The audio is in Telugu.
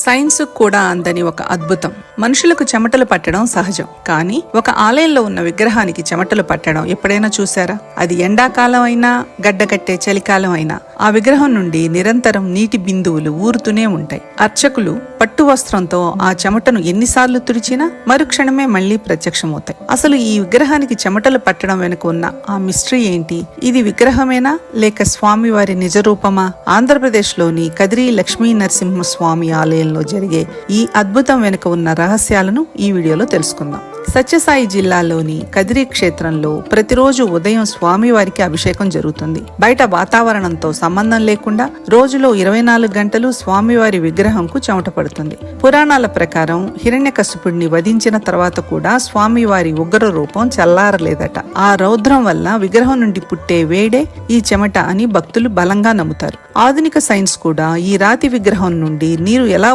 సైన్స్ కూడా అందని ఒక అద్భుతం. మనుషులకు చెమటలు పట్టడం సహజం, కానీ ఒక ఆలయంలో ఉన్న విగ్రహానికి చెమటలు పట్టడం ఎప్పుడైనా చూసారా? అది ఎండాకాలం అయినా గడ్డకట్టే చలికాలం అయినా ఆ విగ్రహం నుండి నిరంతరం నీటి బిందువులు ఊరుతూనే ఉంటాయి. అర్చకులు పట్టు వస్త్రంతో ఆ చెమటను ఎన్నిసార్లు తుడిచినా మరుక్షణమే మళ్లీ ప్రత్యక్షమవుతాయి. అసలు ఈ విగ్రహానికి చెమటలు పట్టడం వెనుక ఉన్న ఆ మిస్టరీ ఏంటి? ఇది విగ్రహమేనా లేక స్వామివారి నిజరూపమా? ఆంధ్రప్రదేశ్లోని కదిరి లక్ష్మీ నరసింహస్వామి ఆలయంలో జరిగే ఈ అద్భుతం వెనుక ఉన్న రహస్యాలను ఈ వీడియోలో తెలుసుకుందాం. సత్యసాయి జిల్లాలోని కదిరి క్షేత్రంలో ప్రతిరోజు ఉదయం స్వామివారికి అభిషేకం జరుగుతుంది. బయట వాతావరణంతో సంబంధం లేకుండా రోజులో 24 గంటలు స్వామివారి విగ్రహంకు చెమట పడుతుంది. పురాణాల ప్రకారం హిరణ్యకశిపుడిని వధించిన తర్వాత కూడా స్వామివారి ఉగ్ర రూపం చల్లారలేదట. ఆ రౌద్రం వల్ల విగ్రహం నుండి పుట్టే వేడే ఈ చెమట అని భక్తులు బలంగా నమ్ముతారు. ఆధునిక సైన్స్ కూడా ఈ రాతి విగ్రహం నుండి నీరు ఎలా